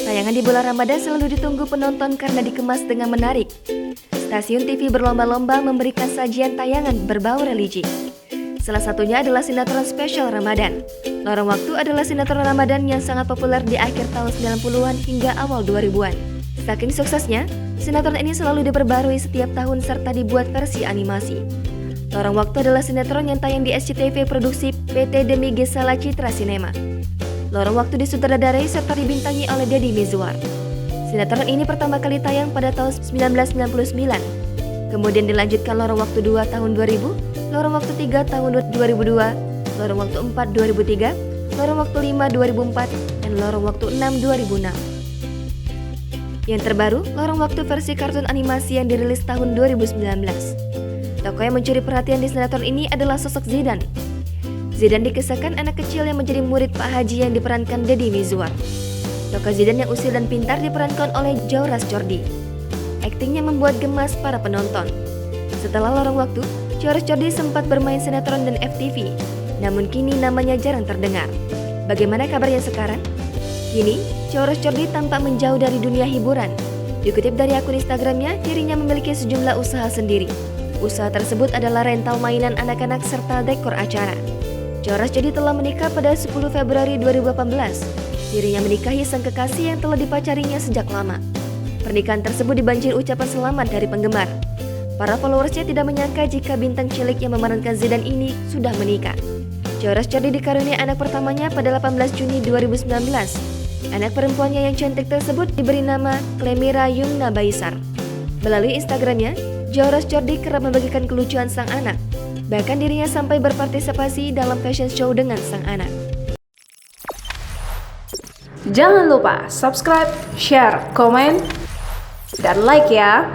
Tayangan di bulan Ramadan selalu ditunggu penonton karena dikemas dengan menarik. Stasiun TV berlomba-lomba memberikan sajian tayangan berbau religi. Salah satunya adalah sinetron spesial Ramadan. Lorong Waktu adalah sinetron Ramadan yang sangat populer di akhir tahun 90-an hingga awal 2000-an. Saking suksesnya, sinetron ini selalu diperbarui setiap tahun serta dibuat versi animasi. Lorong Waktu adalah sinetron yang tayang di SCTV produksi PT Demi Gesala Citra Cinema. Lorong Waktu disutradarai serta dibintangi oleh Deddy Mizwar. Sinetron ini pertama kali tayang pada tahun 1999. Kemudian dilanjutkan Lorong Waktu 2 tahun 2000, Lorong Waktu 3 tahun 2002, Lorong Waktu 4 2003, Lorong Waktu 5 2004, dan Lorong Waktu 6 2006. Yang terbaru, Lorong Waktu versi kartun animasi yang dirilis tahun 2019. Tokoh yang mencuri perhatian di sinetron ini adalah sosok Zidane. Zidane dikisahkan anak kecil yang menjadi murid Pak Haji yang diperankan Deddy Mizwar. Tokoh Zidane yang usil dan pintar diperankan oleh Djauras Djordi. Aktingnya membuat gemas para penonton. Setelah Lorong Waktu, Djauras Djordi sempat bermain sinetron dan FTV, namun kini namanya jarang terdengar. Bagaimana kabarnya sekarang? Kini, Djauras Djordi tampak menjauh dari dunia hiburan. Dikutip dari akun Instagramnya, dirinya memiliki sejumlah usaha sendiri. Usaha tersebut adalah rental mainan anak-anak serta dekor acara. Djauras Djordi telah menikah pada 10 Februari 2018. Dirinya menikahi sang kekasih yang telah dipacarinya sejak lama. Pernikahan tersebut dibanjiri ucapan selamat dari penggemar. Para followersnya tidak menyangka jika bintang cilik yang memerankan Zidane ini sudah menikah. Djauras Djordi dikaruniai anak pertamanya pada 18 Juni 2019. Anak perempuannya yang cantik tersebut diberi nama Clemira Yumna Baisar. Melalui Instagramnya, Djauras Djordi kerap membagikan kelucuan sang anak. Bahkan dirinya sampai berpartisipasi dalam fashion show dengan sang anak. Jangan lupa subscribe, share, komen, dan like ya!